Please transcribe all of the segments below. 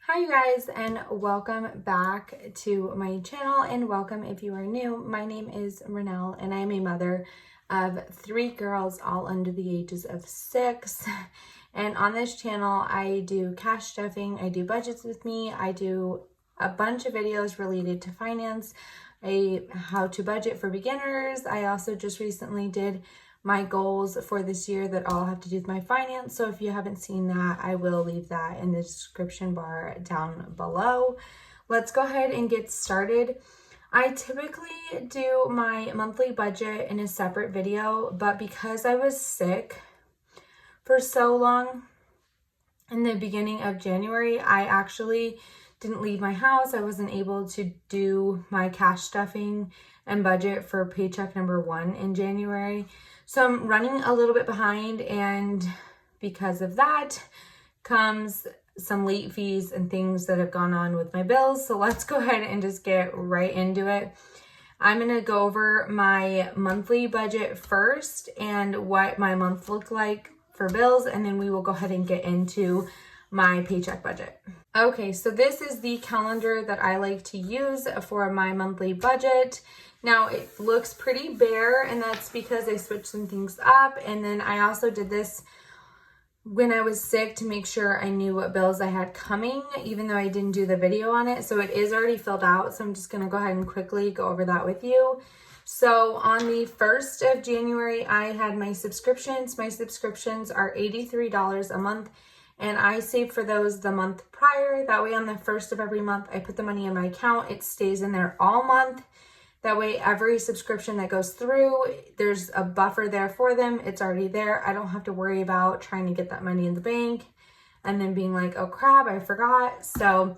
Hi you guys, and welcome back to my channel, and welcome if you are new. My name is Ranelle and I am a mother of 3 girls, all under the ages of 6. And on this channel I do cash stuffing, I do budgets with me, I do a bunch of videos related to finance, how to budget for beginners. I also just recently did my goals for this year that all have to do with my finance. So if you haven't seen that, I will leave that in the description bar down below. Let's go ahead and get started. I typically do my monthly budget in a separate video, but because I was sick for so long in the beginning of January, I actually didn't leave my house. I wasn't able to do my cash stuffing and budget for paycheck number 1 in January. So I'm running a little bit behind, and because of that comes some late fees and things that have gone on with my bills. So let's go ahead and just get right into it. I'm going to go over my monthly budget first and what my month looked like for bills, and then we will go ahead and get into my paycheck budget. Okay, so this is the calendar that I like to use for my monthly budget. Now it looks pretty bare, and that's because I switched some things up. And then I also did this when I was sick to make sure I knew what bills I had coming, even though I didn't do the video on it. So it is already filled out. So I'm just gonna go ahead and quickly go over that with you. So on the 1st of January, I had my subscriptions. My subscriptions are $83 a month, and I save for those the month prior. That way on the 1st of every month, I put the money in my account. It stays in there all month. That way, every subscription that goes through, there's a buffer there for them. It's already there. I don't have to worry about trying to get that money in the bank and then being like, oh crap, I forgot. So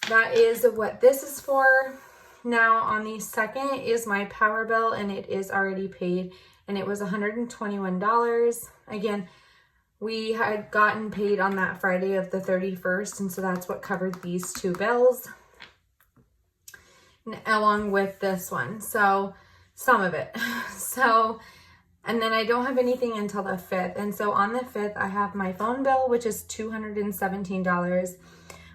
that is what this is for. Now on the 2nd is my power bill, and it is already paid, and it was $121. Again, we had gotten paid on that Friday of the 31st, and so that's what covered these 2 bills, along with this one. So some of it. So, and then I don't have anything until the 5th. And so on the 5th, I have my phone bill, which is $217.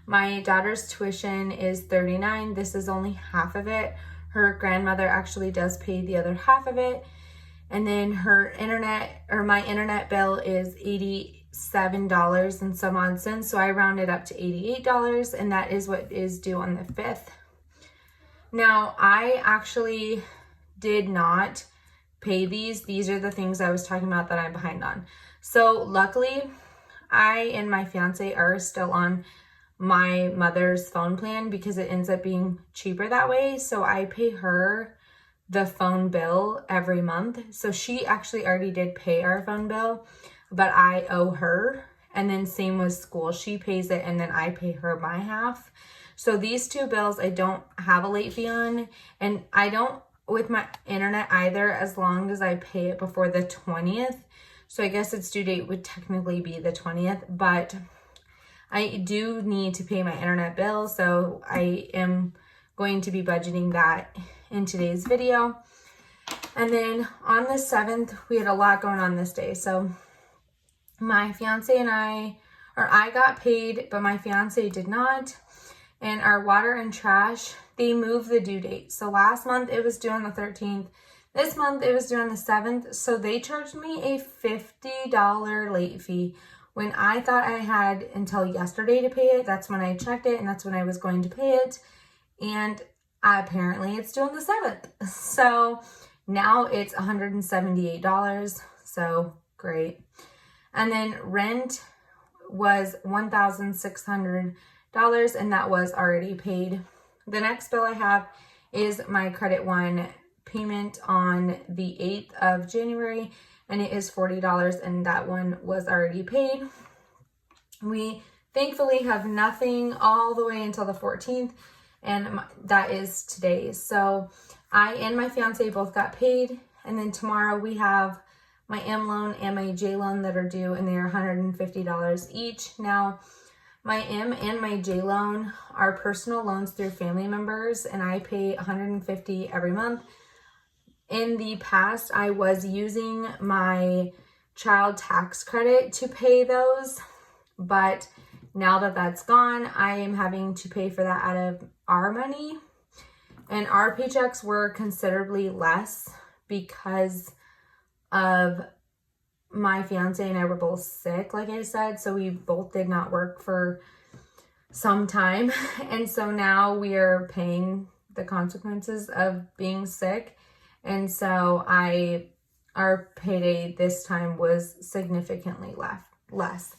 My daughter's tuition is $39. This is only half of it. Her grandmother actually does pay the other half of it. And then her internet, or my internet bill, is $87 and some odd cents. So I rounded up to $88, and that is what is due on the 5th. Now, I actually did not pay these. These are the things I was talking about that I'm behind on. So luckily, I and my fiance are still on my mother's phone plan because it ends up being cheaper that way. So I pay her the phone bill every month. So she actually already did pay our phone bill, but I owe her. And then same with school. She pays it, and then I pay her my half. So these 2 bills I don't have a late fee on, and I don't with my internet either, as long as I pay it before the 20th. So I guess its due date would technically be the 20th, but I do need to pay my internet bill, so I am going to be budgeting that in today's video. And then on the 7th, we had a lot going on this day. So my fiance and I got paid, but my fiance did not. And our water and trash, they moved the due date. So last month it was due on the 13th. This month it was due on the 7th. So they charged me a $50 late fee when I thought I had until yesterday to pay it. That's when I checked it, and that's when I was going to pay it. And apparently it's due on the 7th. So now it's $178. So great. And then rent was $1,600. And that was already paid. The next bill I have is my Credit One payment on the 8th of January, and it is $40, and that one was already paid. We thankfully have nothing all the way until the 14th, and that is today. So I and my fiance both got paid, and then tomorrow we have my M loan and my J loan that are due, and they are $150 each. Now, my M and my J loan are personal loans through family members, and I pay $150 every month. In the past, I was using my child tax credit to pay those, but now that that's gone, I am having to pay for that out of our money. And our paychecks were considerably less because of my fiance and I were both sick, like I said. So we both did not work for some time. And so now we are paying the consequences of being sick. And so our payday this time was significantly less.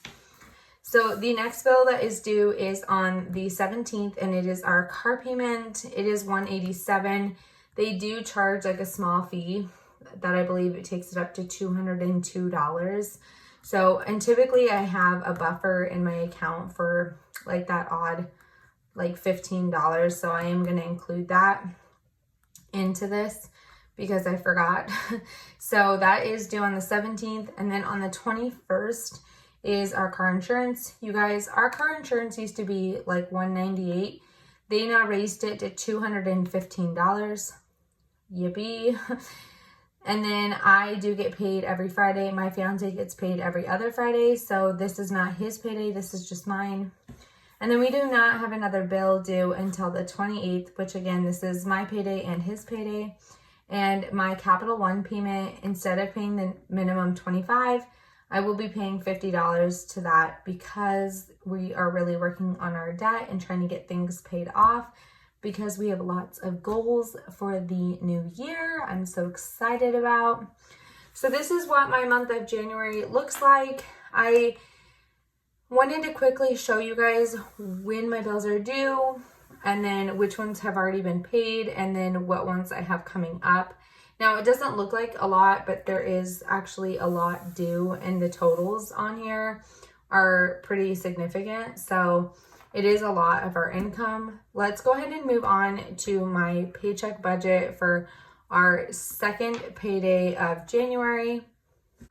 So the next bill that is due is on the 17th, and it is our car payment. It is $187. They do charge like a small fee that I believe it takes it up to $202. So, and typically I have a buffer in my account for like that odd, like $15. So I am going to include that into this because I forgot. So that is due on the 17th. And then on the 21st is our car insurance. You guys, our car insurance used to be like $198. They now raised it to $215. Yippee. And then I do get paid every Friday. My fiance gets paid every other Friday. So this is not his payday. This is just mine. And then we do not have another bill due until the 28th, which again, this is my payday and his payday. And my Capital One payment, instead of paying the minimum $25, I will be paying $50 to that because we are really working on our debt and trying to get things paid off because we have lots of goals for the new year. I'm so excited about. So this is what my month of January looks like. I wanted to quickly show you guys when my bills are due and then which ones have already been paid and then what ones I have coming up. Now, it doesn't look like a lot, but there is actually a lot due, and the totals on here are pretty significant. So it is a lot of our income. Let's go ahead and move on to my paycheck budget for our second payday of January.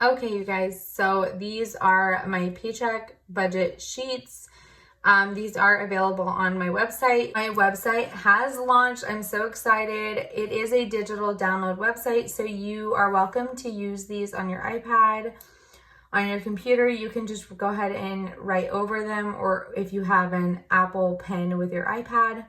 Okay, you guys, so these are my paycheck budget sheets. These are available on my website. My website has launched. I'm so excited. It is a digital download website, so you are welcome to use these on your iPad, on your computer. You can just go ahead and write over them, or if you have an Apple Pen with your iPad,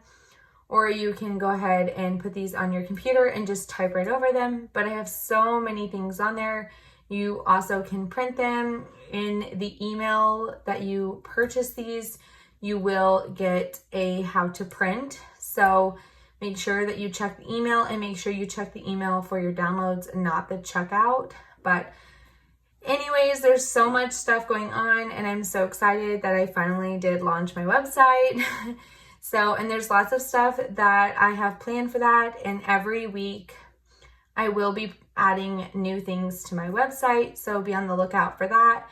or you can go ahead and put these on your computer and just type right over them. But I have so many things on there. You also can print them. In the email that you purchase these, you will get a how to print. So make sure that you check the email and make sure you check the email for your downloads, not the checkout. But anyways, there's so much stuff going on and I'm so excited that I finally did launch my website. And there's lots of stuff that I have planned for that. And every week I will be adding new things to my website. So be on the lookout for that.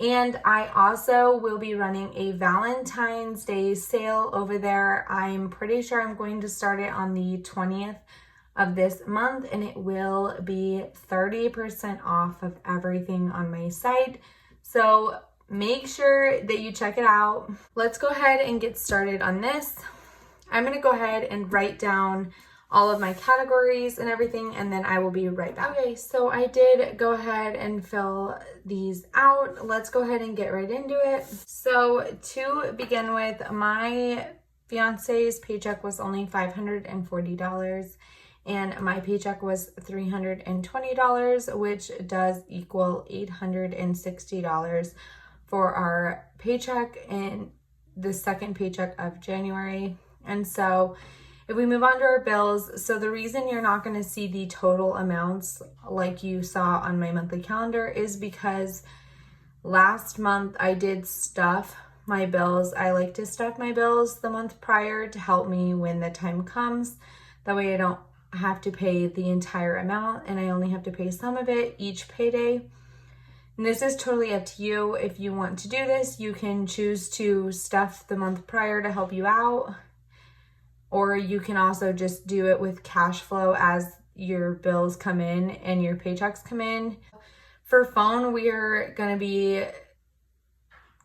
And I also will be running a Valentine's Day sale over there. I'm pretty sure I'm going to start it on the 20th of this month, and it will be 30% off of everything on my site. So make sure that you check it out. Let's go ahead and get started on this. I'm going to go ahead and write down all of my categories and everything, and then I will be right back. Okay, so I did go ahead and fill these out. Let's go ahead and get right into it. So to begin with, my fiance's paycheck was only $540 and my paycheck was $320, which does equal $860 for our paycheck in the second paycheck of January. And so if we move on to our bills, so the reason you're not going to see the total amounts like you saw on my monthly calendar is because last month I did stuff my bills. I like to stuff my bills the month prior to help me when the time comes. That way I don't have to pay the entire amount and I only have to pay some of it each payday. And this is totally up to you. If you want to do this, you can choose to stuff the month prior to help you out. Or you can also just do it with cash flow as your bills come in and your paychecks come in. For phone, we are going to be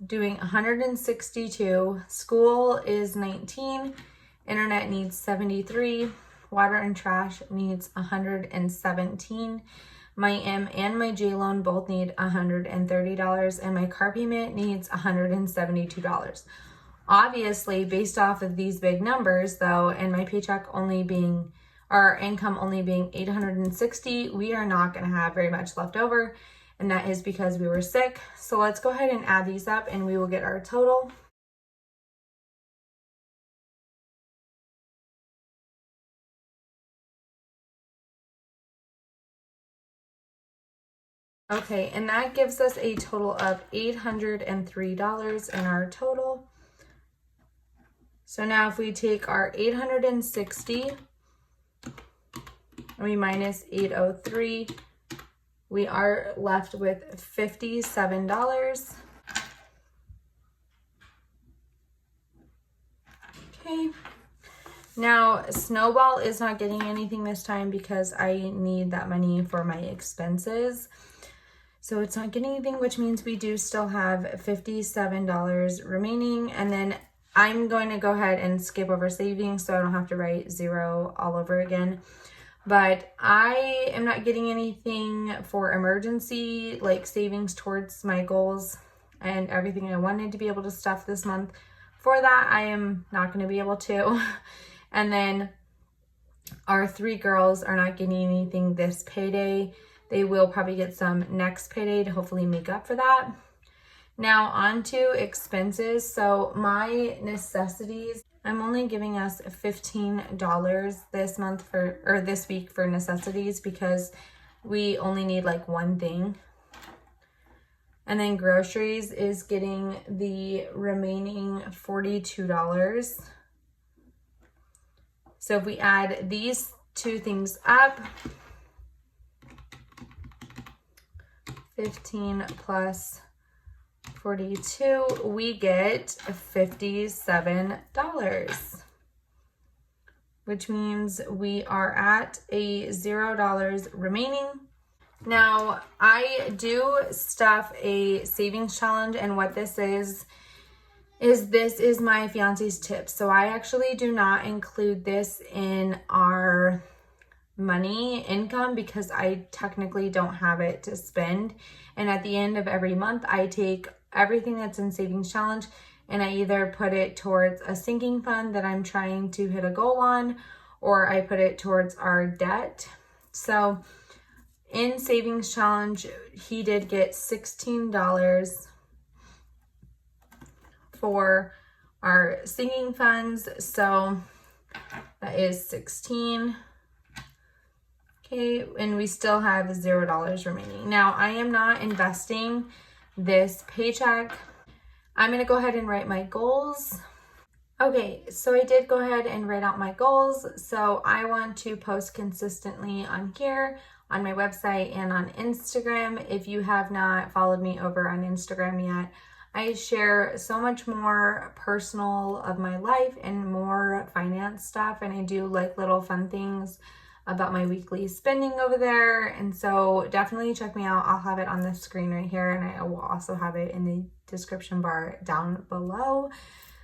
doing 162. School is 19. Internet needs 73. Water and trash needs 117. My M and my J loan both need $130, and my car payment needs $172. Obviously, based off of these big numbers though, and my paycheck only being, our income only being $860, we are not going to have very much left over, and that is because we were sick. So let's go ahead and add these up and we will get our total. Okay, and that gives us a total of $803 in our total. So now if we take our 860 and we minus 803, we are left with $57. Okay. Now, Snowball is not getting anything this time because I need that money for my expenses. So it's not getting anything, which means we do still have $57 remaining. And then I'm going to go ahead and skip over savings so I don't have to write zero all over again. But I am not getting anything for emergency, like savings towards my goals and everything I wanted to be able to stuff this month. For that, I am not going to be able to. And then our 3 girls are not getting anything this payday. They will probably get some next payday to hopefully make up for that. Now on to expenses. So my necessities, I'm only giving us $15 this month or this week for necessities because we only need like one thing. And then groceries is getting the remaining $42. So if we add these 2 things up, 15 plus 42, we get $57, which means we are at a $0 remaining. Now, I do stuff a savings challenge, and what this is this is my fiance's tips. So I actually do not include this in our money income because I technically don't have it to spend. And at the end of every month, I take everything that's in savings challenge and I either put it towards a sinking fund that I'm trying to hit a goal on, or I put it towards our debt. So in savings challenge, he did get $16 for our sinking funds. So that is 16. Okay, and we still have $0 remaining. Now, I am not investing this paycheck. I'm going to go ahead and write my goals. Okay, so I did go ahead and write out my goals. So I want to post consistently on here, on my website, and on Instagram. If you have not followed me over on Instagram yet, I share so much more personal of my life and more finance stuff. And I do like little fun things about my weekly spending over there. And so definitely check me out. I'll have it on the screen right here, and I will also have it in the description bar down below.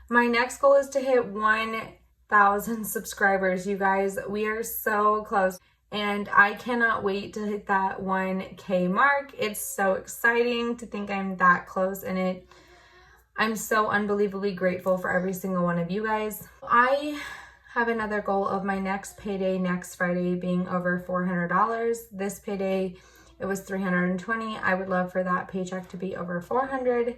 My next goal is to hit 1,000 subscribers. You guys, we are so close, and I cannot wait to hit that 1K mark. It's so exciting to think I'm that close, and I'm so unbelievably grateful for every single one of you guys. I have another goal of my next payday next Friday being over $400. This payday, it was $320. I would love for that paycheck to be over $400.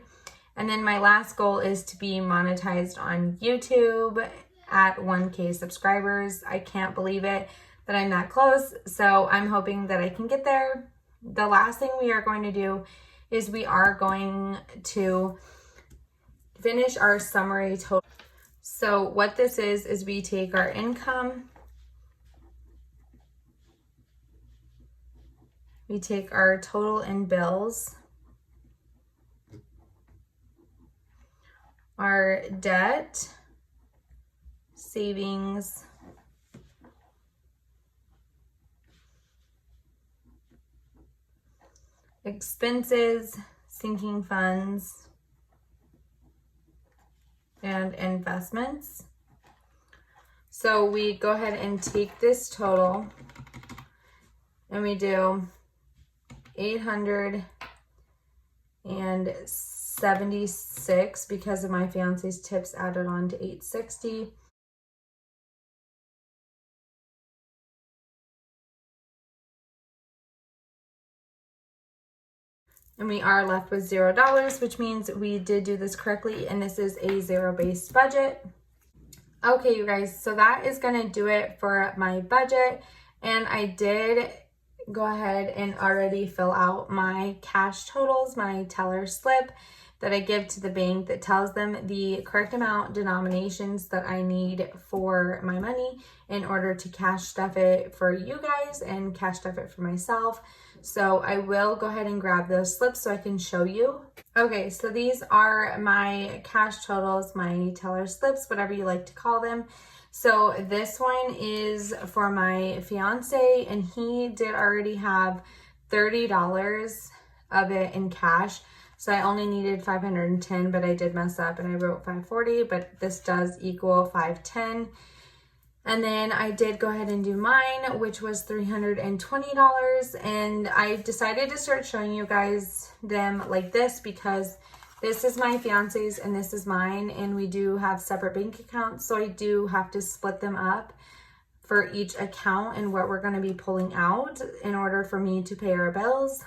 And then my last goal is to be monetized on YouTube at 1K subscribers. I can't believe it that I'm that close. So I'm hoping that I can get there. The last thing we are going to do is we are going to finish our summary total. So what this is we take our income, we take our total in bills, our debt, savings, expenses, sinking funds, and investments. So we go ahead and take this total and we do $876 because of my fiance's tips added on to $860. And we are left with $0, which means we did do this correctly, and this is a zero-based budget. Okay, you guys, so that is gonna do it for my budget. And I did go ahead and already fill out my cash totals, my teller slip that I give to the bank that tells them the correct amount denominations that I need for my money in order to cash stuff it for you guys and cash stuff it for myself. So I will go ahead and grab those slips so I can show you. Okay, so these are my cash totals, my teller slips, whatever you like to call them. So this one is for my fiance, and he did already have $30 of it in cash. So I only needed $510, but I did mess up and I wrote $540, but this does equal $510. And then I did go ahead and do mine, which was $320. And I decided to start showing you guys them like this because this is my fiance's and this is mine. And we do have separate bank accounts. So I do have to split them up for each account and what we're going to be pulling out in order for me to pay our bills.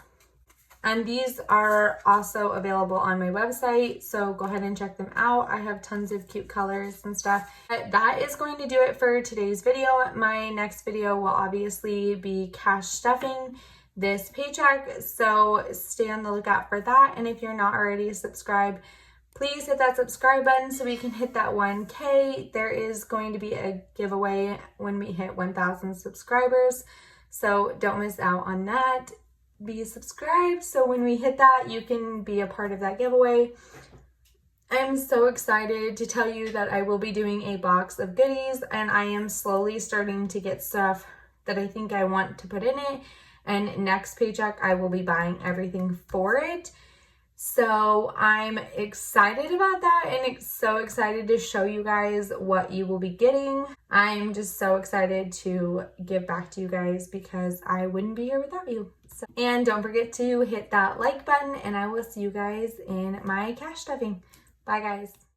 And these are also available on my website, so go ahead and check them out. I have tons of cute colors and stuff. But that is going to do it for today's video. My next video will obviously be cash stuffing this paycheck, so stay on the lookout for that. And if you're not already subscribed, please hit that subscribe button so we can hit that 1K. There is going to be a giveaway when we hit 1,000 subscribers, so don't miss out on that. Be subscribed so when we hit that, you can be a part of that giveaway. I'm so excited to tell you that I will be doing a box of goodies, and I am slowly starting to get stuff that I think I want to put in it. And next paycheck, I will be buying everything for it. So I'm excited about that, and so excited to show you guys what you will be getting. I'm just so excited to give back to you guys because I wouldn't be here without you. So, and don't forget to hit that like button, and I will see you guys in my cash stuffing. Bye guys.